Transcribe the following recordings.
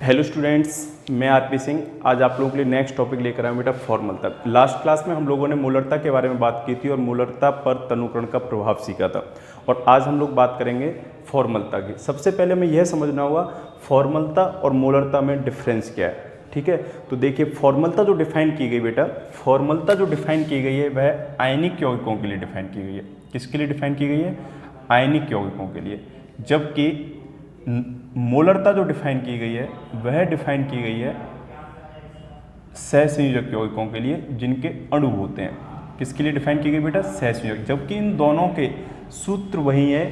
Hello students, मैं RP Singh आज आप लोगों के लिए नेक्स्ट टॉपिक लेकर आया हूँ बेटा फॉर्मलता। लास्ट क्लास में हम लोगों ने मोलरता के बारे में बात की थी और मोलरता पर तनुकरण का प्रभाव सीखा था और आज हम लोग बात करेंगे फॉर्मलता की। सबसे पहले हमें यह समझना होगा फॉर्मलता और मोलरता में डिफरेंस क्या है। ठीक है, तो देखिए फॉर्मलता जो डिफाइन की गई बेटा, फॉर्मलता जो डिफाइन की गई है वह आयनिक यौगिकों के लिए डिफाइन की गई है। किसके लिए डिफाइन की गई है? आयनिक यौगिकों के लिए। जबकि मोलरता जो डिफाइन की गई है वह डिफाइन की गई है सहसंयोजक यौगिकों के लिए जिनके अणु होते हैं। किसके लिए डिफाइन की गई बेटा? सहसंयोजक। जबकि इन दोनों के सूत्र वही है,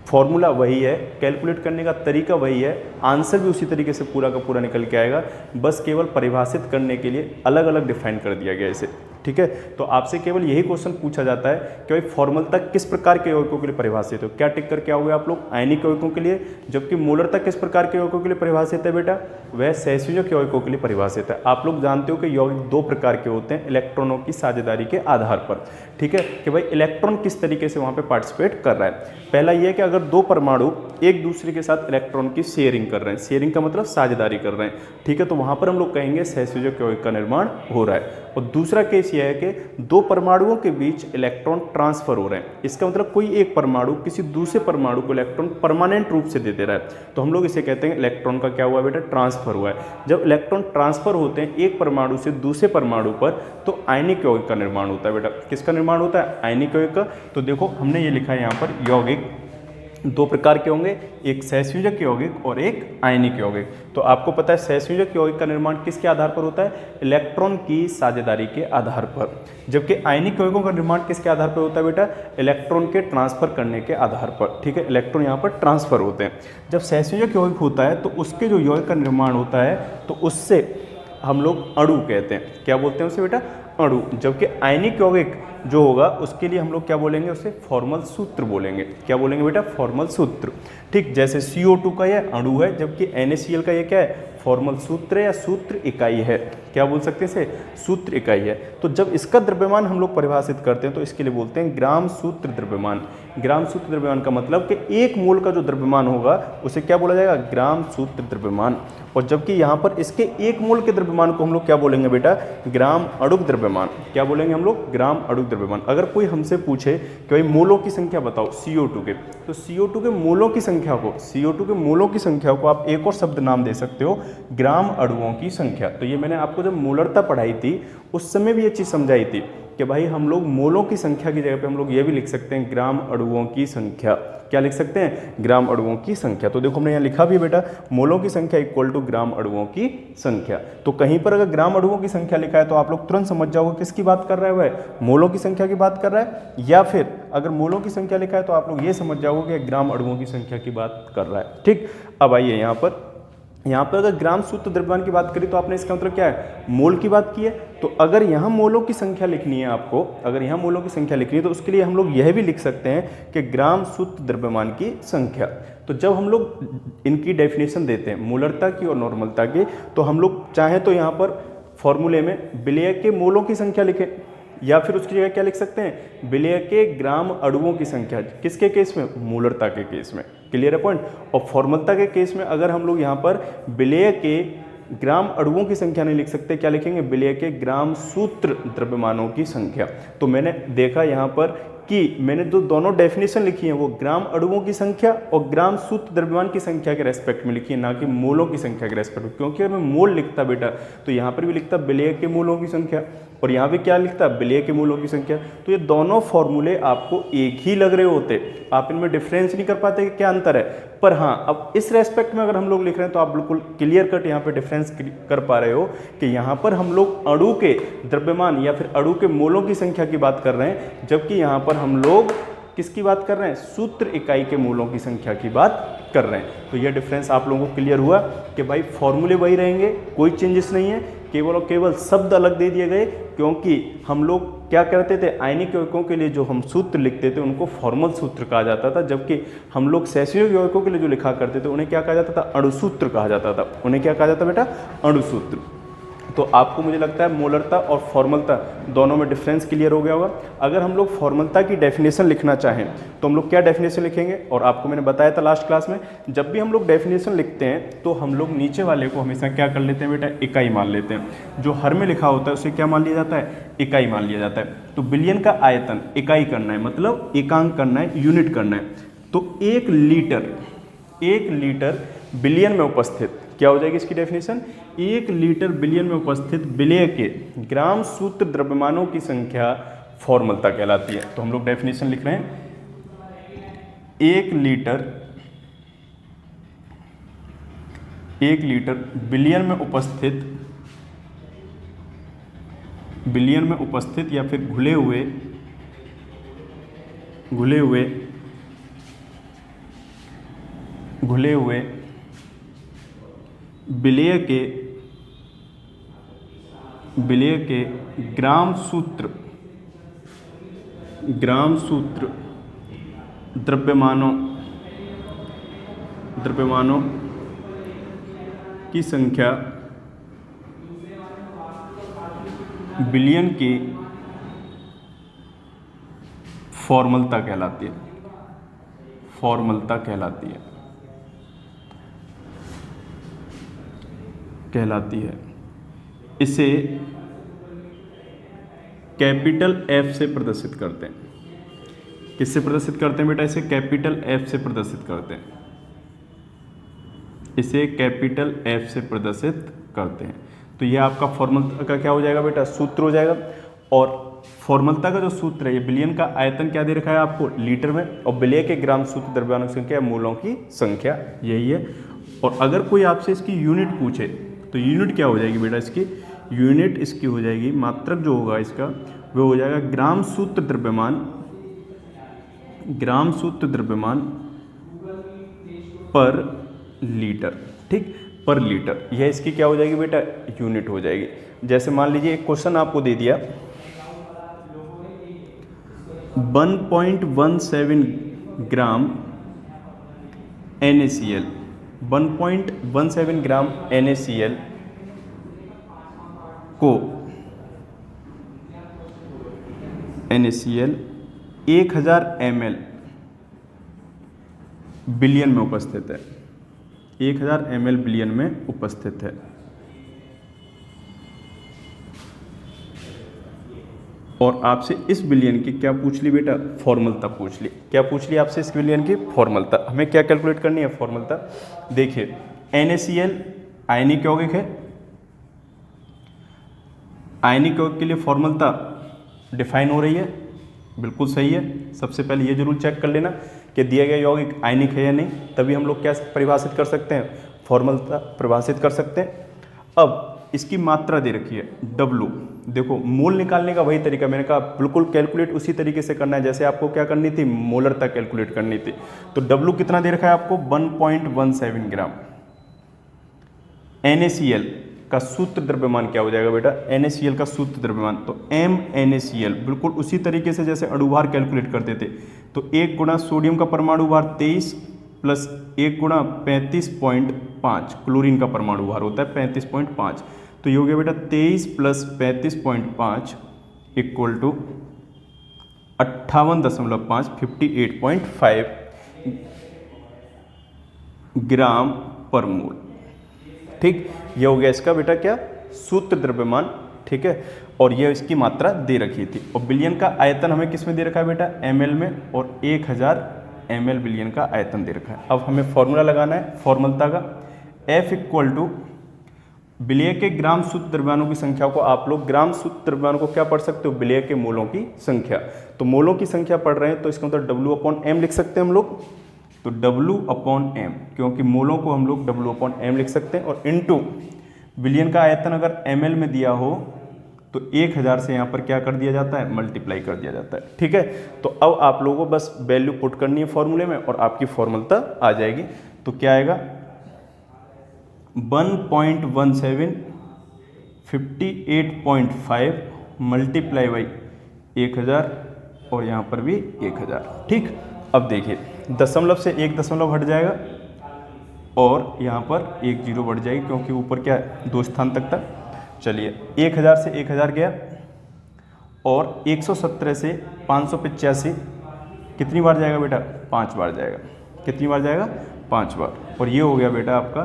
फॉर्मूला वही है, कैलकुलेट करने का तरीका वही है, आंसर भी उसी तरीके से पूरा का पूरा निकल के आएगा, बस केवल परिभाषित करने के लिए अलग अलग डिफाइन कर दिया गया इसे। ठीक है, तो आपसे केवल यही क्वेश्चन पूछा जाता है कि भाई फॉर्मलता किस प्रकार के यौगिकों के लिए परिभाषित है। क्या टिक करके आओगे आप लोग? आयनिक यौगिकों के लिए। जबकि मोलरता किस प्रकार के यौगिकों के लिए परिभाषित है बेटा? वह सहसंयोजक यौगिकों के लिए परिभाषित है। आप लोग जानते हो कि यौगिक दो प्रकार के होते हैं इलेक्ट्रॉनों की साझेदारी के आधार पर। ठीक है, कि भाई इलेक्ट्रॉन किस तरीके से वहाँ पे पार्टिसिपेट कर रहा है। पहला यह है कि अगर दो परमाणु एक दूसरे के साथ इलेक्ट्रॉन की शेयरिंग कर रहे हैं, शेयरिंग का मतलब साझेदारी कर रहे हैं, ठीक है, तो वहाँ पर हम लोग कहेंगे सहसंयोजक यौगिक का निर्माण हो रहा है। और दूसरा केस यह है कि दो परमाणुओं के बीच इलेक्ट्रॉन ट्रांसफर हो रहे हैं। इसका मतलब कोई एक परमाणु किसी दूसरे परमाणु को इलेक्ट्रॉन परमानेंट रूप से दे रहा है, तो हम लोग इसे कहते हैं इलेक्ट्रॉन का क्या हुआ बेटा? ट्रांसफर हुआ है। जब इलेक्ट्रॉन ट्रांसफर होते हैं एक परमाणु से दूसरे परमाणु पर, तो आयनिक यौगिक का निर्माण होता है बेटा। किसका निर्माण होता है? आयनिक यौगिक का। तो देखो हमने ये लिखा है यहाँ पर यौगिक दो प्रकार के होंगे, एक सहसंयोजक यौगिक और एक आयनिक यौगिक। तो आपको पता है सहसंयोजक यौगिक का निर्माण किसके आधार पर होता है? इलेक्ट्रॉन की साझेदारी के आधार पर। जबकि आयनिक यौगिकों का निर्माण किसके आधार पर होता है बेटा? इलेक्ट्रॉन के ट्रांसफर करने के आधार पर। ठीक है, इलेक्ट्रॉन यहाँ पर ट्रांसफर होते हैं। जब सहसंयोजक यौगिक होता है तो उसके जो यौगिक का निर्माण होता है तो उससे हम लोग अणु कहते हैं। क्या बोलते हैं उसे बेटा? अणु। जबकि आयनिक यौगिक जो होगा उसके लिए हम लोग क्या बोलेंगे? उसे फॉर्मल सूत्र बोलेंगे। क्या बोलेंगे बेटा? फॉर्मल सूत्र। ठीक, जैसे CO2 का यह अणु है, जबकि NaCl का यह क्या है? फॉर्मल सूत्र या सूत्र इकाई है। क्या बोल सकते हैं इसे? सूत्र इकाई है। तो जब इसका द्रव्यमान हम लोग परिभाषित करते हैं तो इसके लिए बोलते हैं ग्राम सूत्र द्रव्यमान। ग्राम सूत्र द्रव्यमान का मतलब कि एक मोल का जो द्रव्यमान होगा उसे क्या बोला जाएगा? ग्राम सूत्र द्रव्यमान। और जबकि यहाँ पर इसके एक मोल के द्रव्यमान को हम लोग क्या बोलेंगे बेटा? ग्राम अणुक द्रव्यमान। क्या बोलेंगे हम लोग? ग्राम अणुक द्रव्यमान। अगर कोई हमसे पूछे कि भाई मोलों की संख्या बताओ CO2 के, तो CO2 के मोलों की संख्या को, CO2 के मोलों की संख्या को आप एक और शब्द नाम दे सकते हो, ग्राम अणुओं की संख्या। तो ये मैंने आपको जब मोलरता पढ़ाई थी उस समय भी ये चीज़ समझाई थी कि भाई हम लोग मोलों की संख्या की जगह पे हम लोग ये भी लिख सकते हैं ग्राम अणुओं की संख्या। क्या लिख सकते हैं? ग्राम अणुओं की संख्या। तो देखो हमने यहाँ लिखा भी बेटा मोलों की संख्या इक्वल टू ग्राम अणुओं की संख्या। तो कहीं पर अगर ग्राम अणुओं की संख्या लिखा है तो आप लोग तुरंत समझ जाओगे किसकी बात कर रहा है? वह मोलों की संख्या की बात कर रहा है, या फिर अगर मोलों की संख्या लिखा है तो आप लोग ये समझ जाओगे कि ग्राम अणुओं की संख्या की बात कर रहा है। ठीक, अब आइए यहाँ पर अगर ग्राम सूत्र द्रव्यमान की बात करें तो आपने इसका मतलब क्या है? मोल की बात की है। तो अगर यहाँ मोलों की संख्या लिखनी है आपको, अगर यहाँ मोलों की संख्या लिखनी है तो उसके लिए हम लोग यह भी लिख सकते हैं कि ग्राम सूत्र द्रव्यमान की संख्या। तो जब हम लोग इनकी डेफिनेशन देते हैं मोलरता की और नॉर्मलता की, तो हम लोग चाहें तो यहाँ पर फॉर्मूले में विलेय के मोलों की संख्या लिखें, या फिर उसकी जगह क्या लिख सकते हैं? विलेय के ग्राम अणुओं की संख्या। किसके केस में? मोलरता के केस में। क्लियर है पॉइंट? और फॉर्मलता के केस में अगर हम लोग यहाँ पर विलेय के ग्राम अणुओं की संख्या नहीं लिख सकते, क्या लिखेंगे? विलेय के ग्राम सूत्र द्रव्यमानों की संख्या। तो मैंने देखा यहाँ पर कि मैंने जो दोनों डेफिनेशन लिखी है वो ग्राम अणुओं की संख्या और ग्राम सूत्र द्रव्यमान की संख्या के रेस्पेक्ट में लिखी है, ना कि मोलों की संख्या के रेस्पेक्ट में। क्योंकि अगर मैं मोल लिखता बेटा तो यहाँ पर भी लिखता विलेय के मोलों की संख्या और यहाँ पे क्या लिखता? विलेय के मोलों की संख्या। तो ये दोनों फॉर्मूले आपको एक ही लग रहे होते, आप इनमें डिफरेंस नहीं कर पाते कि क्या अंतर है। पर हाँ, अब इस रेस्पेक्ट में अगर हम लोग लिख रहे हैं तो आप बिल्कुल क्लियर कट यहाँ पे डिफरेंस कर पा रहे हो कि यहाँ पर हम लोग अणु के द्रव्यमान या फिर अणु के मोलों की संख्या की बात कर रहे हैं, जबकि यहाँ पर हम लोग किसकी बात कर रहे हैं? सूत्र इकाई के मोलों की संख्या की बात कर रहे हैं। तो यह डिफरेंस आप लोगों को क्लियर हुआ कि भाई फॉर्मूले वही रहेंगे, कोई चेंजेस नहीं है, केवल और केवल शब्द अलग दे दिए गए। क्योंकि हम लोग क्या करते थे? आयनिक यौगिकों के लिए जो हम सूत्र लिखते थे उनको फॉर्मल सूत्र कहा जाता था, जबकि हम लोग सहसंयोजक यौगिकों के लिए जो लिखा करते थे उन्हें क्या कहा जाता था? अणुसूत्र कहा जाता था। उन्हें क्या कहा जाता बेटा? अणुसूत्र। तो आपको मुझे लगता है मोलरता और फॉर्मलता दोनों में डिफरेंस क्लियर हो गया होगा। अगर हम लोग फॉर्मलता की डेफिनेशन लिखना चाहें तो हम लोग क्या डेफिनेशन लिखेंगे, और आपको मैंने बताया था लास्ट क्लास में, जब भी हम लोग डेफिनेशन लिखते हैं तो हम लोग नीचे वाले को हमेशा क्या कर लेते हैं बेटा, इकाई मान लेते हैं। जो हर में लिखा होता है उसे क्या मान लिया जाता है, इकाई मान लिया जाता है। तो बिलियन का आयतन इकाई करना है, मतलब एकांक करना है, यूनिट करना है। तो 1 लीटर बिलियन में उपस्थित क्या हो जाएगी इसकी डेफिनेशन, 1 लीटर बिलियन में उपस्थित विलेय के ग्राम सूत्र द्रव्यमानों की संख्या फॉर्मलता कहलाती है। तो हम लोग डेफिनेशन लिख रहे हैं, 1 लीटर बिलियन में उपस्थित या फिर घुले हुए विलेय के ग्राम सूत्र द्रव्यमानों की संख्या बिलियन की फॉर्मलता कहलाती है। इसे कैपिटल F से प्रदर्शित करते हैं। किससे प्रदर्शित करते हैं बेटा, इसे कैपिटल F से प्रदर्शित करते हैं। इसे कैपिटल F से प्रदर्शित करते हैं। तो ये आपका फॉर्मलता का क्या हो जाएगा बेटा, सूत्र हो जाएगा। और फॉर्मलता का जो सूत्र है, ये बिलियन का आयतन क्या दे रखा है आपको, लीटर में, और विलेय के ग्राम सूत्र द्रव्यमानों की संख्या, मूलों की संख्या, यही है। और अगर कोई आपसे इसकी यूनिट पूछे तो यूनिट क्या हो जाएगी बेटा, इसकी यूनिट इसकी हो जाएगी, मात्रक जो होगा इसका वो हो जाएगा ग्राम सूत्र द्रव्यमान पर लीटर। ठीक, पर लीटर, यह इसकी क्या हो जाएगी बेटा, यूनिट हो जाएगी। जैसे मान लीजिए एक क्वेश्चन आपको दे दिया, 1.17 ग्राम NaCl, 1.17 ग्राम NaCl को 1000 ml बिलियन में उपस्थित है, 1000 ml बिलियन में उपस्थित है। और आपसे इस बिलियन की क्या पूछ ली बेटा, फॉर्मलता पूछ ली। क्या पूछ ली आपसे इस बिलियन की, फॉर्मलता। हमें क्या कैलकुलेट करनी है, फॉर्मलता। देखिए NaCl आयनिक यौगिक है, आयनिक यौगिक के लिए फॉर्मलता डिफाइन हो रही है, बिल्कुल सही है। सबसे पहले ये जरूर चेक कर लेना कि दिया गया यौगिक आयनिक है या नहीं, तभी हम लोग क्या परिभाषित कर सकते हैं, फॉर्मलता परिभाषित कर सकते हैं। अब इसकी मात्रा दे रखी है W। देखो मोल निकालने का वही तरीका, मैंने कहा बिल्कुल कैलकुलेट उसी तरीके से करना है जैसे आपको क्या करनी थी, मोलरता कैलकुलेट करनी थी। तो W कितना दे रखा है आपको, 1.17 ग्राम। NaCl का सूत्र द्रव्यमान क्या हो जाएगा बेटा, NaCl का सूत्र द्रव्यमान, तो MnACl बिल्कुल उसी तरीके से जैसे अणुभार कैलकुलेट करते थे। तो 1 गुणा सोडियम का परमाणु भार 23 प्लस 1 गुणा 35.5, क्लोरीन का परमाणु भार होता है 35.5। तो ये हो गया बेटा 23 प्लस 35.5 इक्वल टू 58.5, 58.5 ग्राम पर मोल। ठीक, ये हो गया इसका बेटा क्या, सूत्र द्रव्यमान। ठीक है, और ये इसकी मात्रा दे रखी थी। और बिलियन का आयतन हमें किस में दे रखा है बेटा, ml में, और 1000 ml बिलियन का आयतन दे रखा है। अब हमें फॉर्मूला लगाना है फॉर्मलता का, F इक्वल टू विलेय के ग्राम सूत्र द्रव्यमानों की संख्या को आप लोग ग्राम सूत्र द्रव्यमानों को क्या पढ़ सकते हो, विलेय के मोलों की संख्या। तो मोलों की संख्या पढ़ रहे हैं तो इसका मतलब W/m लिख सकते हैं हम लोग। तो W/m, क्योंकि मोलों को हम लोग W/m लिख सकते हैं, और इनटू विलियन का आयतन अगर ml में दिया हो तो 1000 से यहाँ पर क्या कर दिया जाता है, मल्टीप्लाई कर दिया जाता है। ठीक है, तो अब आप लोगों को बस वैल्यू पुट करनी है फॉर्मूले में और आपकी फॉर्मलता आ जाएगी। तो क्या आएगा, 1.17 58.5 मल्टीप्लाई बाई 1000, और यहाँ पर भी 1000। ठीक, अब देखिए दशमलव से 1 दशमलव हट जाएगा और यहाँ पर 1 जीरो बढ़ जाएगी, क्योंकि ऊपर क्या है 2 स्थान तक था। चलिए 1000 से 1000 गया और 117 से 585 कितनी बार जाएगा बेटा? 5 बार जाएगा। कितनी बार जाएगा? 5 बार। और ये हो गया बेटा आपका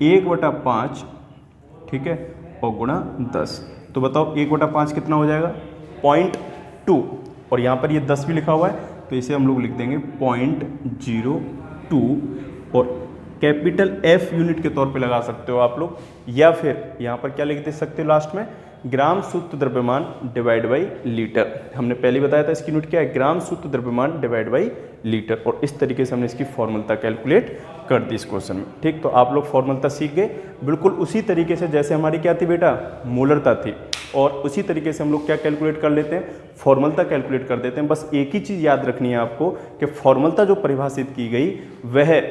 1/5, ठीक है, और गुणा 10। तो बताओ 1/5 कितना हो जाएगा? 0.2। और यहाँ पर ये 10 भी लिखा हुआ है तो इसे हम लोग लिख देंगे 0.02 और कैपिटल F यूनिट के तौर पे लगा सकते हो आप लोग, या फिर यहाँ पर क्या लिख दे सकते हो लास्ट में? ग्राम शुद्ध द्रव्यमान डिवाइड बाई लीटर। हमने पहले बताया था इसकी यूनिट क्या है? ग्राम शुद्ध द्रव्यमान डिवाइड बाई लीटर। और इस तरीके से हमने इसकी फॉर्मूलता कैलकुलेट कर दी इस क्वेश्चन में। ठीक, तो आप लोग फॉर्मूलता सीख गए बिल्कुल उसी तरीके से जैसे हमारी क्या थी बेटा? मोलरता थी। और उसी तरीके से हम लोग क्या कैलकुलेट कर लेते हैं? फॉर्मूलता कैलकुलेट कर देते हैं। बस एक ही चीज़ याद रखनी है आपको कि फॉर्मूलता जो परिभाषित की गई वह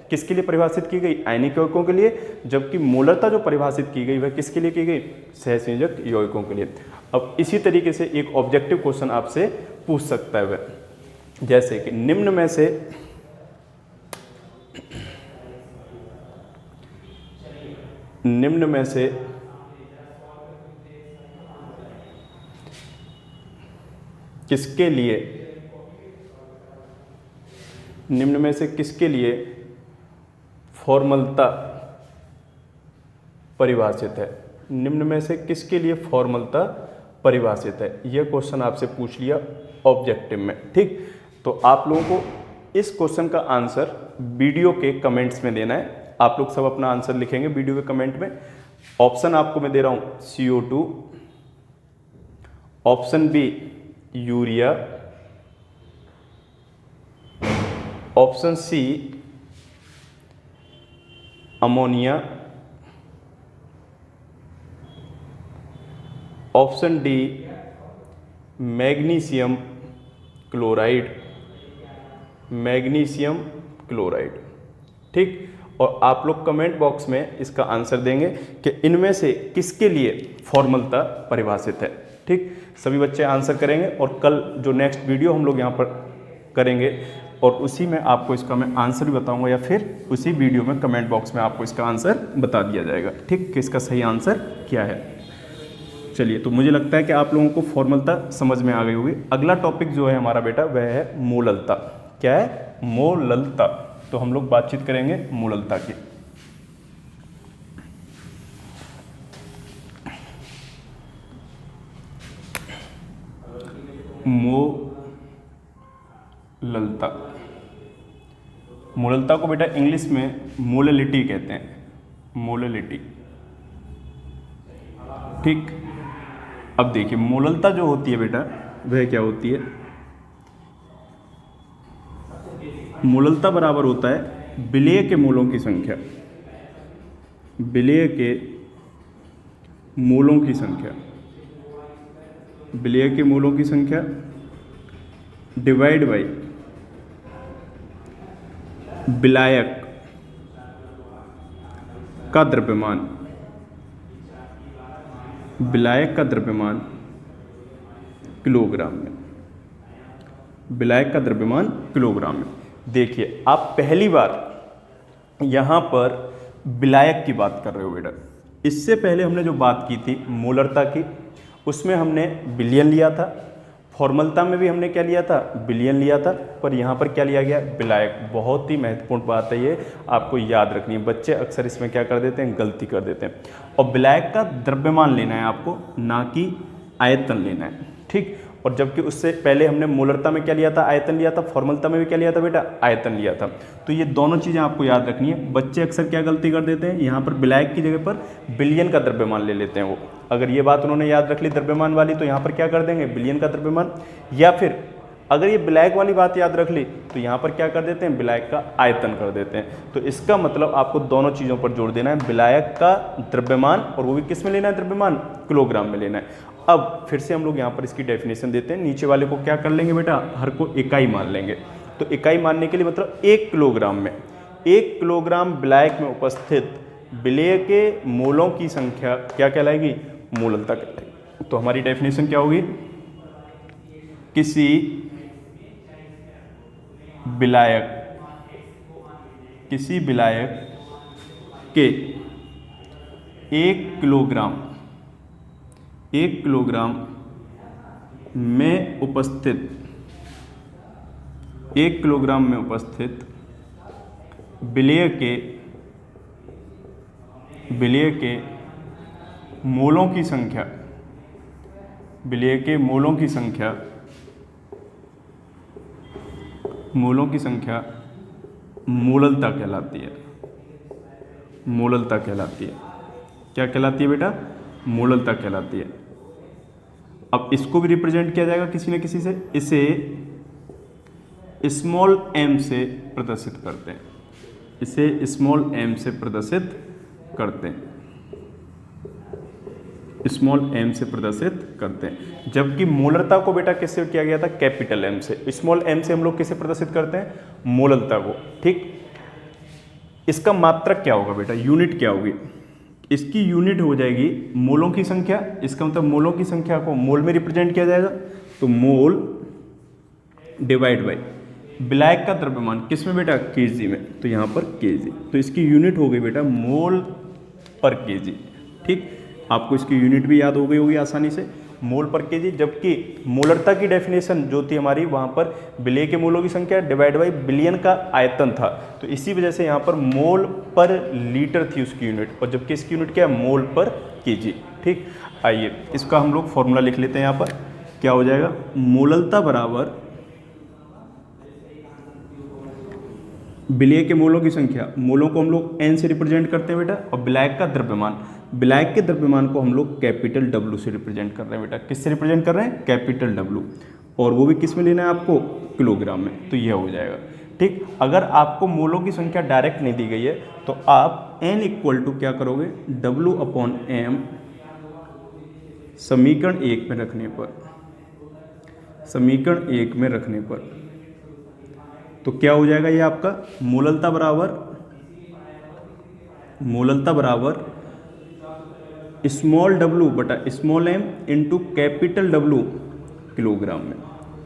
किसके लिए परिभाषित की गई? आयनिक यौगिकों के लिए, जबकि मोलरता जो परिभाषित की गई वह किसके लिए की गई? सहसंयोजक यौगिकों के लिए। अब इसी तरीके से एक ऑब्जेक्टिव क्वेश्चन आपसे पूछ सकता है वह, जैसे कि निम्न में से किसके लिए फॉर्मूलता परिभाषित है? निम्न में से किसके लिए फॉर्मूलता परिभाषित है? यह क्वेश्चन आपसे पूछ लिया ऑब्जेक्टिव में। ठीक, तो आप लोगों को इस क्वेश्चन का आंसर वीडियो के कमेंट्स में देना है। आप लोग सब अपना आंसर लिखेंगे वीडियो के कमेंट में। ऑप्शन आपको मैं दे रहा हूं CO2, option B urea, option C ammonia, option D magnesium chloride. ठीक, और आप लोग कमेंट बॉक्स में इसका आंसर देंगे कि इनमें से किसके लिए फॉर्मूलता परिभाषित है। ठीक, सभी बच्चे आंसर करेंगे और कल जो नेक्स्ट वीडियो हम लोग यहाँ पर करेंगे और उसी में आपको इसका मैं आंसर भी बताऊंगा, या फिर उसी वीडियो में कमेंट बॉक्स में आपको इसका आंसर बता दिया जाएगा। ठीक, कि इसका सही आंसर क्या है। चलिए, तो मुझे लगता है कि आप लोगों को फॉर्मूलता समझ में आ गई होगी। अगला टॉपिक जो है हमारा बेटा वह है मोललता। क्या है? मोललता। तो हम लोग बातचीत करेंगे मोललता की। मोललता को बेटा इंग्लिश में मोललिटी कहते हैं। मोललिटी। ठीक, अब देखिए मोललता जो होती है बेटा वह क्या होती है? मोललता बराबर होता है विलेय के मोलों की संख्या। विलेय के मोलों की संख्या डिवाइड बाई विलायक का द्रव्यमान। विलायक का द्रव्यमान किलोग्राम में। विलायक का द्रव्यमान किलोग्राम में। देखिए, आप पहली बार यहां पर विलायक की बात कर रहे हो बेटा। इससे पहले हमने जो बात की थी मोलरता की, उसमें हमने बिलियन लिया था। फॉर्मूलता में भी हमने क्या लिया था? बिलियन लिया था। पर यहाँ पर क्या लिया गया? विलायक। बहुत ही महत्वपूर्ण बात है, ये आपको याद रखनी है। बच्चे अक्सर इसमें क्या कर देते हैं? गलती कर देते हैं। और विलायक का द्रव्यमान लेना है आपको, ना कि आयतन लेना है। ठीक, और जबकि उससे पहले हमने मोलरता में क्या लिया था? आयतन लिया था। फॉर्मूलता में भी क्या लिया था बेटा? आयतन लिया था। तो ये दोनों चीज़ें आपको याद रखनी है। बच्चे अक्सर क्या गलती कर देते हैं? यहाँ पर विलायक की जगह पर बिलियन का द्रव्यमान ले लेते हैं वो। अगर ये बात उन्होंने याद रख ली द्रव्यमान वाली, तो यहाँ पर क्या कर देंगे? बिलियन का द्रव्यमान। या फिर अगर ये विलायक वाली बात याद रख ली तो यहाँ पर क्या कर देते हैं? विलायक का आयतन कर देते हैं। तो इसका मतलब आपको दोनों चीज़ों पर जोर देना है। विलायक का द्रव्यमान, और वो भी किस में लेना है? द्रव्यमान किलोग्राम में लेना है। अब फिर से हम लोग यहाँ पर इसकी डेफिनेशन देते हैं। नीचे वाले को क्या कर लेंगे बेटा? हर को इकाई मान लेंगे। तो इकाई मानने के लिए मतलब 1 किलोग्राम में 1 किलोग्राम विलायक में उपस्थित विलेय के मोलों की संख्या क्या कहलाएगी? मोललता कहलाएगी। तो हमारी डेफिनेशन क्या होगी? किसी विलायक के 1 किलोग्राम 1 किलोग्राम में उपस्थित 1 किलोग्राम में उपस्थित विलेय के मोलों की संख्या, विलेय के मोलों की संख्या मोललता कहलाती है। मोललता कहलाती है। क्या कहलाती है बेटा? मोललता कहलाती है। अब इसको भी रिप्रेजेंट किया जाएगा किसी न किसी से, इसे स्मॉल m से प्रदर्शित करते हैं। इसे स्मॉल m से प्रदर्शित करते हैं। स्मॉल m से प्रदर्शित करते हैं। जबकि मोलरता को बेटा किससे किया गया था? कैपिटल M से। स्मॉल m से हम लोग किसे प्रदर्शित करते हैं? मोलरता को। ठीक, इसका मात्रक क्या होगा बेटा? यूनिट क्या होगी? इसकी यूनिट हो जाएगी मोलों की संख्या। इसका मतलब मोलों की संख्या को मोल में रिप्रेजेंट किया जाएगा, तो मोल डिवाइड बाई विलायक का द्रव्यमान, किस में बेटा? केजी में, तो यहाँ पर केजी। तो इसकी यूनिट हो गई बेटा मोल पर केजी। ठीक, आपको इसकी यूनिट भी याद हो गई होगी आसानी से, मोल पर केजी। जबकि मोलरता की डेफिनेशन जो थी हमारी, वहाँ पर विलेय के मोलों की संख्या डिवाइड बाई बिलियन का आयतन था, तो इसी वजह से यहाँ पर मोल पर लीटर थी उसकी यूनिट, और जबकि इसकी यूनिट क्या है? मोल पर केजी। ठीक, आइए इसका हम लोग फॉर्मूला लिख लेते हैं। यहाँ पर क्या हो जाएगा? मोललता बराबर विलेय के मोलों की संख्या, मोलों को हम लोग n से रिप्रेजेंट करते हैं बेटा, और विलायक का द्रव्यमान, विलायक के द्रव्यमान को हम लोग कैपिटल W से रिप्रेजेंट कर रहे हैं बेटा। किससे रिप्रेजेंट कर रहे हैं? कैपिटल W, और वो भी किस में लेना है आपको? किलोग्राम में। तो यह हो जाएगा। ठीक, अगर आपको मोलों की संख्या डायरेक्ट नहीं दी गई है तो आप n इक्वल टू क्या करोगे? W/m समीकरण 1 में रखने पर, समीकरण 1 में रखने पर तो क्या हो जाएगा? ये आपका मोललता बराबर स्मॉल w बटा small m into capital W kilogram में।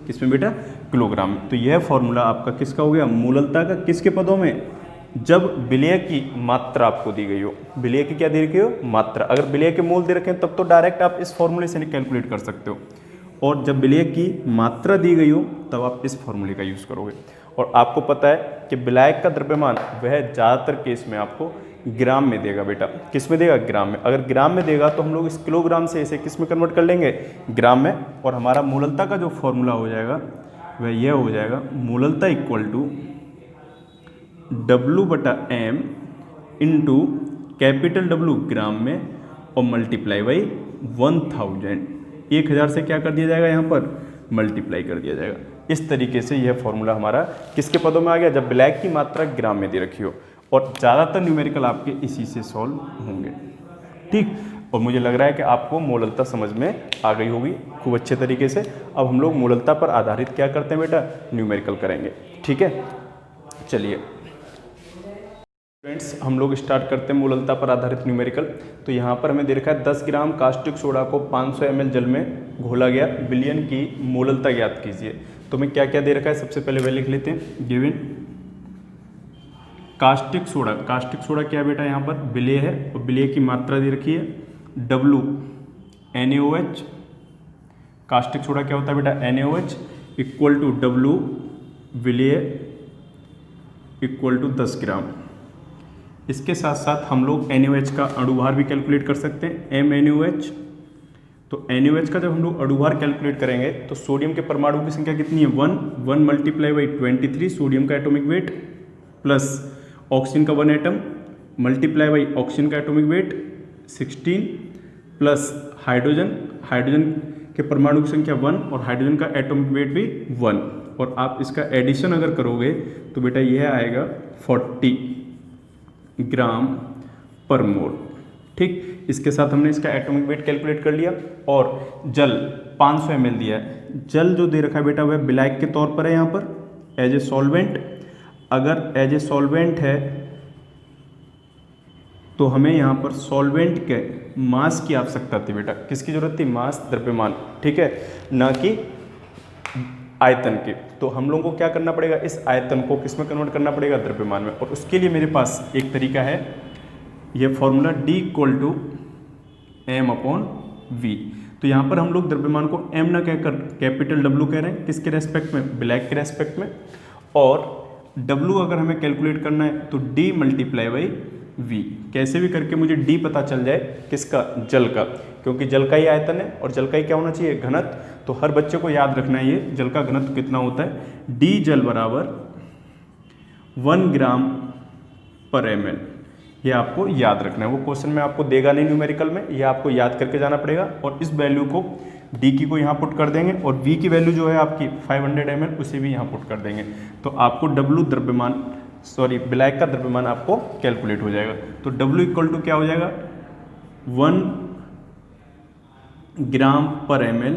किसमें बेटा? किलोग्राम में। तो यह फॉर्मूला आपका किसका हो गया? मोललता का। किसके पदों में? जब विलेय की मात्रा आपको दी गई हो। विलेय की क्या दे रखी हो? मात्रा। अगर विलेय के मोल दे रखे हैं तब तो डायरेक्ट आप इस फॉर्मूले से कैलकुलेट कर सकते हो, और जब विलेय की मात्रा दी गई हो तब आप इस फॉर्मूले का यूज़ करोगे। और आपको पता है कि विलायक का द्रव्यमान वह ज़्यादातर केस में आपको ग्राम में देगा बेटा। किस में देगा? ग्राम में। अगर ग्राम में देगा तो हम लोग इस किलोग्राम से इसे किस में कन्वर्ट कर लेंगे? ग्राम में। और हमारा मोललता का जो फॉर्मूला हो जाएगा वह यह हो जाएगा, molality equal to W/m into capital W gram में और मल्टीप्लाई बाई 1000। 1000 से क्या कर दिया जाएगा? यहाँ पर मल्टीप्लाई कर दिया जाएगा। इस तरीके से यह फॉर्मूला हमारा किसके पदों में आ गया? जब विलायक की मात्रा ग्राम में दे रखी हो। और ज़्यादातर न्यूमेरिकल आपके इसी से सॉल्व होंगे। ठीक, और मुझे लग रहा है कि आपको मोललता समझ में आ गई होगी खूब अच्छे तरीके से। अब हम लोग मोललता पर आधारित क्या करते हैं बेटा? न्यूमेरिकल करेंगे। ठीक है, चलिए फ्रेंड्स, हम लोग स्टार्ट करते हैं मोललता पर आधारित न्यूमेरिकल। तो यहाँ पर हमें दे रखा है 10 ग्राम कास्टिक सोडा को 500 ml जल में घोला गया, विलयन की मोललता ज्ञात कीजिए। तो हमें क्या क्या दे रखा है? सबसे पहले वह लिख लेते हैं। Given caustic soda, caustic soda क्या है बेटा? यहाँ पर विलेय है, और विलेय की मात्रा दे रखी है W NaOH। कास्टिक सोडा क्या होता है बेटा? NaOH इक्वल टू W विलेय इक्वल टू 10 ग्राम। इसके साथ साथ हम लोग NaOH का अणुभार भी कैलकुलेट कर सकते हैं, MnOH। तो NaOH का जब हम लोग अणुभार कैलकुलेट करेंगे तो सोडियम के परमाणु की संख्या कितनी है? 1 मल्टीप्लाई बाई 23 सोडियम का एटॉमिक वेट, प्लस ऑक्सीजन का 1 एटम मल्टीप्लाई बाई ऑक्सीजन का एटॉमिक वेट 16, प्लस हाइड्रोजन के परमाणु की संख्या 1 और हाइड्रोजन का एटॉमिक वेट भी 1। और आप इसका एडिशन अगर करोगे तो बेटा यह आएगा 40 ग्राम पर मोल। ठीक, इसके साथ हमने इसका एटॉमिक वेट कैलकुलेट कर लिया। और जल 500 ml दिया है। जल जो दे रखा है बेटा वह विलायक के तौर पर है यहाँ पर एज ए सॉल्वेंट। अगर एज ए सॉल्वेंट है तो हमें यहाँ पर सॉल्वेंट के मास की आवश्यकता थी बेटा। किसकी जरूरत थी? मास, द्रव्यमान। ठीक है, ना कि आयतन के। तो हम लोगों को क्या करना पड़ेगा? इस आयतन को किस में कन्वर्ट करना पड़ेगा? द्रव्यमान में। और उसके लिए मेरे पास एक तरीका है, यह फॉर्मूला D = m/v। तो यहाँ पर हम लोग द्रव्यमान को m ना कहकर कैपिटल W कह रहे हैं, किसके रेस्पेक्ट में, ब्लैक के रेस्पेक्ट में। और W अगर हमें कैलकुलेट करना है तो D मल्टीप्लाई बाई V, कैसे भी करके मुझे D पता चल जाए, किसका, जल का, क्योंकि जल का ही आयतन है और जल का ही क्या होना चाहिए, घनत्व। तो हर बच्चे को याद रखना है ये जल का घनत्व कितना होता है, D जल बराबर 1 ग्राम पर ml। ये आपको याद रखना है, वो क्वेश्चन में आपको देगा नहीं न्यूमेरिकल में, ये आपको याद करके जाना पड़ेगा। और इस वैल्यू को डी की को यहाँ पुट कर देंगे और वी की वैल्यू जो है आपकी 500 ml उसे भी यहाँ पुट कर देंगे, तो आपको डब्ल्यू द्रव्यमान, सॉरी ब्लैक का द्रव्यमान आपको कैलकुलेट हो जाएगा। तो डब्ल्यू इक्वल टू क्या हो जाएगा, 1 ग्राम पर ml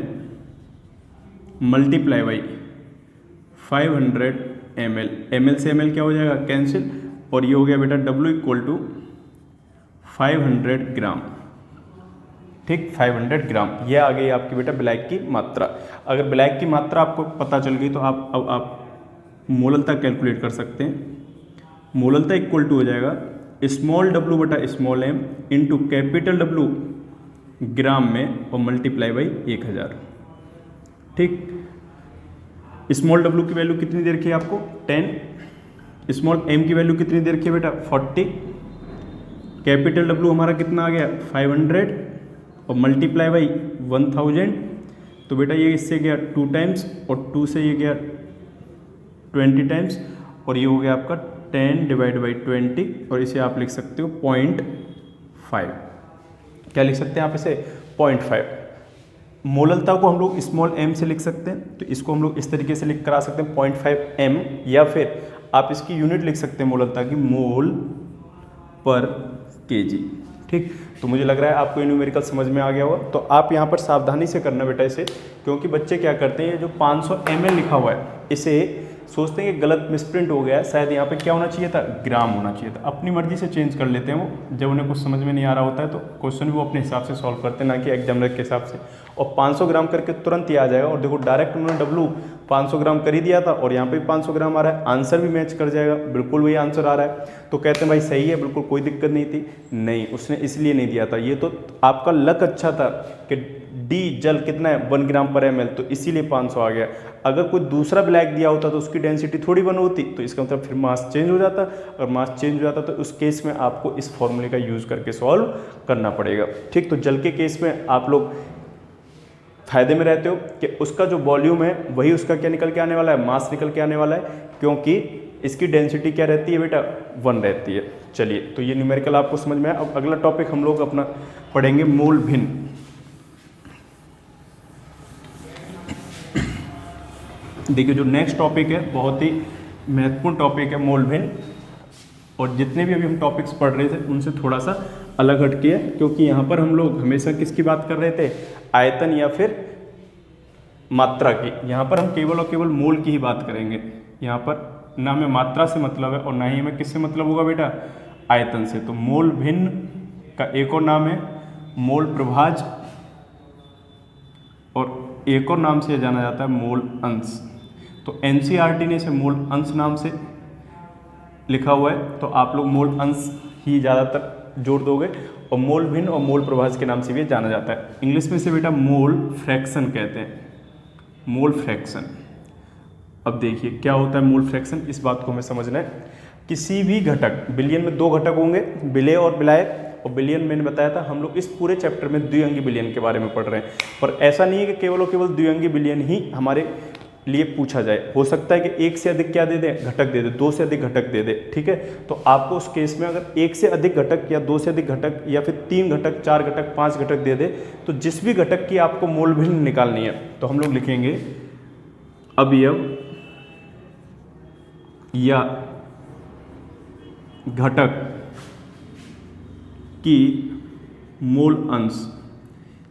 multiply by 500 ml, ml से ml क्या हो जाएगा, कैंसिल, और ये हो गया बेटा W इक्वल टू 500 ग्राम, ठीक, 500 ग्राम। ये आ गई आपकी बेटा ब्लैक की मात्रा। अगर ब्लैक की मात्रा आपको पता चल गई तो आप मोललता कैलकुलेट कर सकते हैं। मोललता इक्वल टू हो जाएगा स्मॉल w बटा small m into capital W gram में और मल्टीप्लाई बाई 1000, ठीक। स्मॉल w की वैल्यू कितनी दे रखी है आपको, 10, स्मॉल m की वैल्यू कितनी दे रखी है बेटा, 40, कैपिटल W हमारा कितना आ गया, 500 और मल्टीप्लाई बाई 1000। तो बेटा ये इससे गया 2 टाइम्स और 2 से ये गया 20 टाइम्स, और ये हो गया आपका 10 डिवाइड बाई 20, और इसे आप लिख सकते हो 0.5। क्या लिख सकते हैं आप इसे, 0.5। मोललता को हम लोग स्मॉल m से लिख सकते हैं, तो इसको हम लोग इस तरीके से लिख कर आ सकते हैं 0.5 m, या फिर आप इसकी यूनिट लिख सकते हैं मोललता की, मोल पर केजी, ठीक। तो मुझे लग रहा है आपको ये न्यूमेरिकल समझ में आ गया होगा। तो आप यहाँ पर सावधानी से करना बेटा इसे, क्योंकि बच्चे क्या करते हैं, ये जो 500 ml लिखा हुआ है इसे सोचते हैं कि गलत मिसप्रिंट हो गया है, शायद यहाँ पे क्या होना चाहिए था, ग्राम होना चाहिए था। अपनी मर्जी से चेंज कर लेते हैं वो, जब उन्हें कुछ समझ में नहीं आ रहा होता है तो क्वेश्चन भी वो अपने हिसाब से सॉल्व करते हैं, ना कि एग्जामिनर के हिसाब से। और 500 ग्राम करके तुरंत ही आ जाएगा, और देखो डायरेक्ट उन्होंने W 500 ग्राम कर ही दिया था और यहाँ पे भी 500 ग्राम आ रहा है, आंसर भी मैच कर जाएगा, बिल्कुल वही आंसर आ रहा है। तो कहते हैं भाई सही है, बिल्कुल कोई दिक्कत नहीं थी। नहीं, उसने इसलिए नहीं दिया था, ये तो आपका लक अच्छा था कि डी जल कितना है, 1 ग्राम पर ml, तो इसीलिए 500 आ गया। अगर कोई दूसरा ब्लैक दिया होता तो उसकी डेंसिटी थोड़ी 1 होती, तो इसका मतलब फिर मास चेंज हो जाता। और मास चेंज हो जाता तो उस केस में आपको इस फॉर्मूले का यूज़ करके सॉल्व करना पड़ेगा, ठीक। तो जल के केस में आप लोग फायदे में रहते हो कि उसका जो वॉल्यूम है वही उसका क्या निकल के आने वाला है, मास निकल के आने वाला है, क्योंकि इसकी डेंसिटी क्या रहती है बेटा, 1 रहती है। चलिए, तो ये न्यूमेरिकल आपको समझ में आया। अब अगला टॉपिक हम लोग अपना पढ़ेंगे मोल भिन्न। देखिए, जो नेक्स्ट टॉपिक है बहुत ही महत्वपूर्ण टॉपिक है मोल भिन्न, और जितने भी अभी हम टॉपिक्स पढ़ रहे थे उनसे थोड़ा सा अलग हटके है, क्योंकि यहाँ पर हम लोग हमेशा किसकी बात कर रहे थे, आयतन या फिर मात्रा की। यहाँ पर हम केवल और केवल मोल की ही बात करेंगे। यहाँ पर ना हमें मात्रा से मतलब है और ना ही हमें किससे मतलब होगा बेटा, आयतन से। तो मोल भिन्न का एक और नाम है मोल प्रभाज, और एक और नाम से जाना जाता है मोल अंश। तो एनसीईआरटी ने इसे मोल अंश नाम से लिखा हुआ है, तो आप लोग मोल अंश ही ज़्यादातर जोड़ दोगे, और मोल भिन्न और मोल प्रभाज के नाम से भी जाना जाता है। इंग्लिश में से बेटा मोल फ्रैक्शन कहते हैं, मोल फ्रैक्शन। अब देखिए क्या होता है मोल फ्रैक्शन, इस बात को हमें समझना है। किसी भी घटक, बिलियन में 2 घटक होंगे, विलेय और विलायक, और बिलियन मैंने बताया था हम लोग इस पूरे चैप्टर में द्विअंगी बिलियन के बारे में पढ़ रहे हैं। पर ऐसा नहीं है कि केवल और केवल द्विअंगी बिलियन ही हमारे लिए पूछा जाए, हो सकता है कि 1 से अधिक क्या दे दे, घटक दे दे, 2 से अधिक घटक दे दे, ठीक है। तो आपको उस केस में अगर 1 से अधिक घटक या 2 से अधिक घटक या फिर 3 घटक, 4 घटक, 5 घटक दे दे, तो जिस भी घटक की आपको मोल भिन्न निकालनी है तो हम लोग लिखेंगे अवयव या घटक की मोल अंश।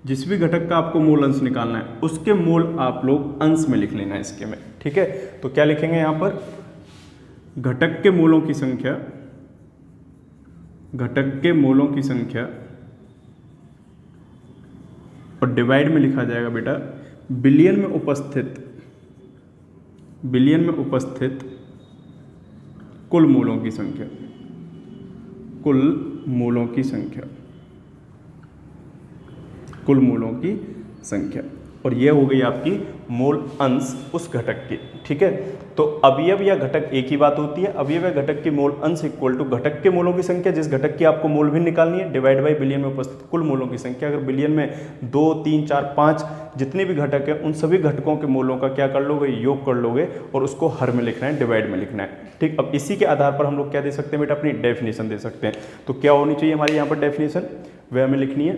जिस भी घटक का आपको मोल अंश निकालना है उसके मोल आप लोग अंश में लिख लेना है इसके में, ठीक है। तो क्या लिखेंगे यहाँ पर, घटक के मोलों की संख्या, घटक के मोलों की संख्या, और डिवाइड में लिखा जाएगा बेटा बिलियन में उपस्थित, बिलियन में उपस्थित कुल मोलों की संख्या, कुल मोलों की संख्या, कुल मोलों की संख्या, और यह हो गई आपकी मोल अंश उस घटक की। ठीक है, तो अवयव या घटक एक ही बात होती है। अवयव या घटक की मोल अंश इक्वल टू घटक के मोलों की संख्या, जिस घटक की आपको मोल भिन्न निकालनी है, डिवाइड बाई बिलियन में उपस्थित कुल मोलों की संख्या। अगर बिलियन में 2, 3, 4, 5 जितने भी घटक हैं, उन सभी घटकों के मोलों का क्या कर लोगे, योग कर लोगे, और उसको हर में लिखना है, डिवाइड में लिखना है। ठीक, अब इसी के आधार पर हम लोग क्या दे सकते हैं बेटा, अपनी डेफिनेशन दे सकते हैं। तो क्या होनी चाहिए हमारी यहाँ पर डेफिनेशन, वह हमें लिखनी है।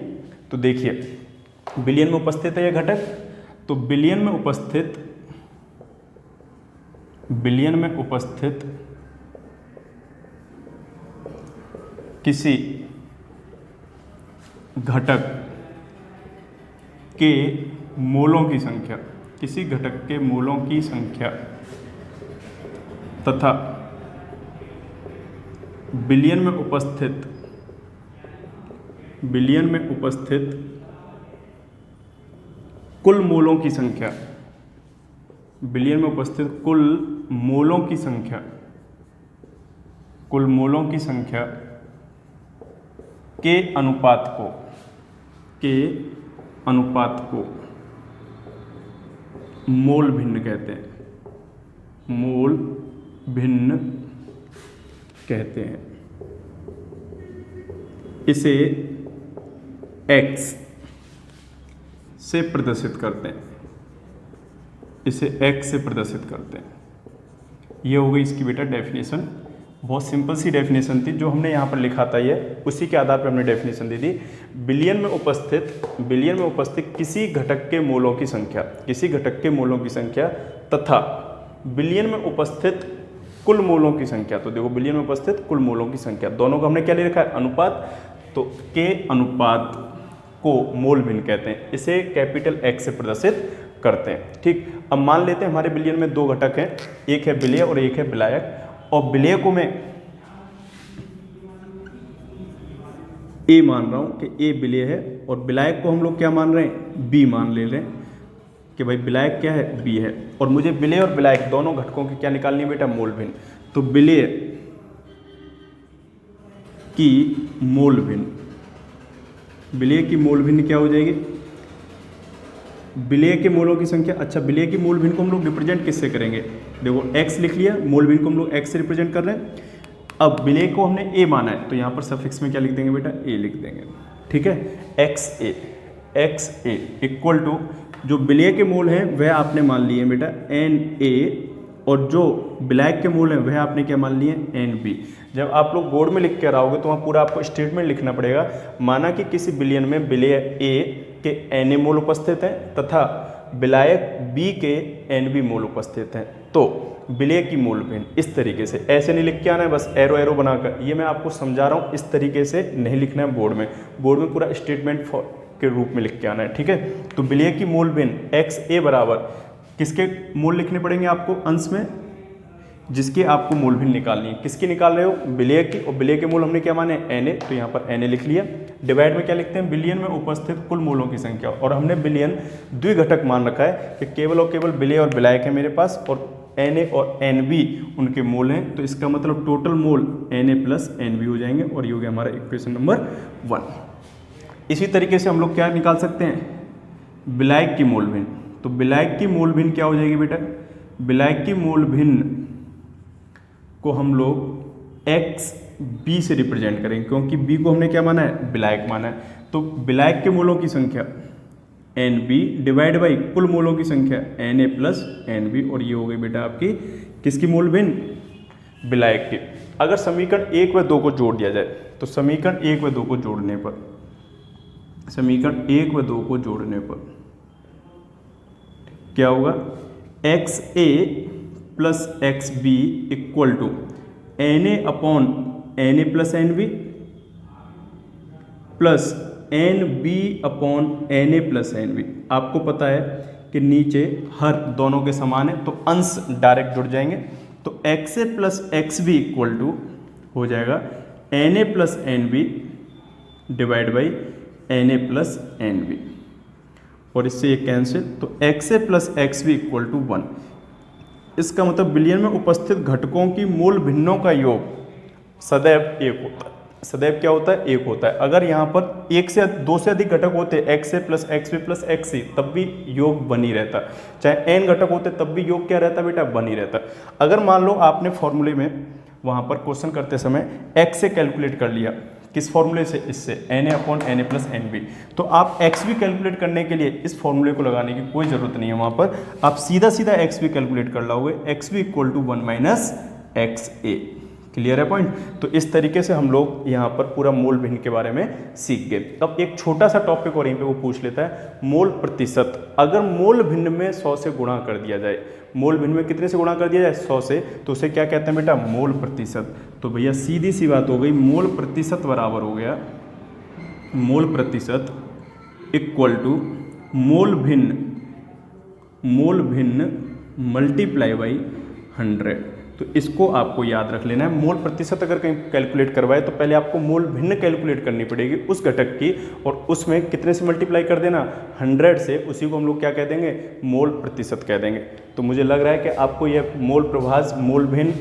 तो देखिए, बिलियन में उपस्थित है यह घटक, तो बिलियन में उपस्थित किसी घटक के मोलों की संख्या, किसी घटक के मोलों की संख्या तथा बिलियन में उपस्थित कुल मोलों की संख्या, बिलियन में उपस्थित कुल मोलों की संख्या के अनुपात को मोल भिन्न कहते हैं, मोल भिन्न कहते हैं। इसे x से प्रदर्शित करते हैं, ये हो गई इसकी बेटा डेफिनेशन। बहुत सिंपल सी डेफिनेशन थी, जो हमने यहाँ पर लिखा था ये, उसी के आधार पर हमने डेफिनेशन दे दी। बिलियन में उपस्थित किसी घटक के मोलों की संख्या, तथा बिलियन में उपस्थित कुल मोलों की संख्या। तो देखो, बिलियन में उपस्थित कुल मोलों की संख्या, दोनों को हमने क्या ले रखा है, अनुपात। तो के अनुपात को मोल भिन्न कहते हैं, इसे कैपिटल X से प्रदर्शित करते हैं। ठीक, अब मान लेते हैं हमारे बिलियन में 2 घटक हैं, एक है विलेय और एक है विलायक, और विलेय को मैं A मान रहा हूं कि A विलेय है, और विलायक को हम लोग क्या मान रहे हैं, B मान ले रहे हैं कि भाई विलायक क्या है, B है, और मुझे विलेय और विलायक दोनों घटकों की क्या निकालनी है बेटा, मोल भिन्न। तो विलेय की मोल भिन्न क्या हो जाएगी, विलेय के मोलों की संख्या। अच्छा, विलेय की मोल भिन्न को हम लोग रिप्रेजेंट किससे करेंगे, देखो x लिख लिया, मोल भिन्न को हम लोग x से रिप्रेजेंट कर रहे हैं। अब विलेय को हमने a माना है, तो यहाँ पर सफिक्स में क्या लिख देंगे बेटा, a लिख देंगे। ठीक है, xa इक्वल टू जो विलेय के मोल हैं वह आपने मान लिए बेटा Na, और जो विलायक के मोल हैं वह आपने क्या मान लिए, Nb। जब आप लोग बोर्ड में लिख कर आओगे तो वहाँ पूरा आपको स्टेटमेंट लिखना पड़ेगा। माना कि किसी बिलियन में विलेय A के Na मोल उपस्थित हैं तथा विलायक B के Nb मोल उपस्थित हैं, तो विलेय की मोल भिन्न इस तरीके से, ऐसे नहीं लिख के आना है बस एरो बनाकर, ये मैं आपको समझा रहा हूँ, इस तरीके से नहीं लिखना है बोर्ड में पूरा स्टेटमेंट के रूप में लिख के आना है। ठीक है, तो विलेय की मोल भिन्न XA बराबर किसके मोल लिखने पड़ेंगे आपको अंश में, जिसके आपको मोल भिन्न निकालनी है। किसकी निकाल रहे हो, विलेय की, और विलेय के मोल हमने क्या माने, Na, तो यहाँ पर Na लिख लिया। डिवाइड में क्या लिखते हैं, बिलियन में उपस्थित कुल मोलों की संख्या, और हमने बिलियन द्विघटक मान रखा है कि केवल और केवल विलेय और विलायक है मेरे पास, और Na और Nb उनके मोल हैं, तो इसका मतलब total mole Na plus Nb हो जाएंगे, और ये हो गया हमारा इक्वेशन नंबर 1। इसी तरीके से हम लोग क्या निकाल सकते हैं, विलायक की मोल भिन्न। तो विलायक की मोल भिन्न क्या हो जाएगी बेटा, विलायक की मोल भिन्न को हम लोग XB से रिप्रेजेंट करेंगे, क्योंकि B को हमने क्या माना है, विलायक माना है। तो विलायक के मोलों की संख्या Nb डिवाइड बाई कुल मोलों की संख्या Na प्लस Nb, और ये हो गई बेटा आपकी किसकी मोल भिन्न, विलायक की। अगर समीकरण 1 व 2 को जोड़ दिया जाए, तो समीकरण 1 व 2 को जोड़ने पर क्या होगा, XA plus XB equal to Na upon Na plus Nb plus Nb upon Na plus Nb। आपको पता है कि नीचे हर दोनों के समान है, तो अंश डायरेक्ट जुड़ जाएंगे, तो XA plus XB equal to हो जाएगा Na plus Nb divide by Na plus Nb, और इससे ये कैंसिल, तो XA plus XB equal to 1। इसका मतलब बिलियन में उपस्थित घटकों की मोल भिन्नों का योग सदैव 1 होता है। सदैव क्या होता है, एक होता है। अगर यहाँ पर एक से दो से अधिक घटक होते x A plus x B plus x C, तब भी योग बनी रहता। चाहे एन घटक होते तब भी योग क्या रहता बेटा, बनी रहता। अगर मान लो आपने फॉर्मूले में वहाँ पर क्वेश्चन करते समय एक्स से कैलकुलेट कर लिया, किस फॉर्मूले से, इससे N A upon N A plus N B, तो आप एक्स भी कैलकुलेट करने के लिए इस फॉर्मूले को लगाने की कोई ज़रूरत नहीं है। वहाँ पर आप सीधा सीधा एक्स भी कैलकुलेट कर लाओगे, एक्स भी equal to 1 minus X A. Clear है पॉइंट। तो इस तरीके से हम लोग यहाँ पर पूरा मोल भिन्न के बारे में सीख गए। अब एक छोटा सा टॉपिक और यहीं पे वो पूछ लेता है, मोल प्रतिशत। अगर मोल भिन्न में 100 से गुणा कर दिया जाए, मोल भिन्न में कितने से गुणा कर दिया जाए, 100 से, तो उसे क्या कहते हैं बेटा, मोल प्रतिशत। तो भैया सीधी सी बात हो गई, मोल प्रतिशत बराबर हो गया, मोल प्रतिशत इक्वल टू मोल भिन्न मल्टीप्लाई बाई 100। तो इसको आपको याद रख लेना है। मोल प्रतिशत अगर कहीं कैलकुलेट करवाए तो पहले आपको मोल भिन्न कैलकुलेट करनी पड़ेगी उस घटक की, और उसमें कितने से मल्टीप्लाई कर देना, 100 से। उसी को हम लोग क्या कह देंगे, मोल प्रतिशत कह देंगे। तो मुझे लग रहा है कि आपको यह मोल प्रभाज, मोल भिन्न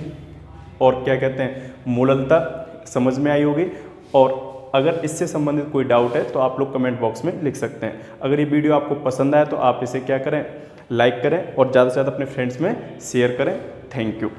और क्या कहते हैं मोललता समझ में आई होगी। और अगर इससे संबंधित कोई डाउट है तो आप लोग कमेंट बॉक्स में लिख सकते हैं। अगर ये वीडियो आपको पसंद आए तो आप इसे क्या करें, लाइक करें और ज़्यादा से ज़्यादा अपने फ्रेंड्स में शेयर करें। Thank you.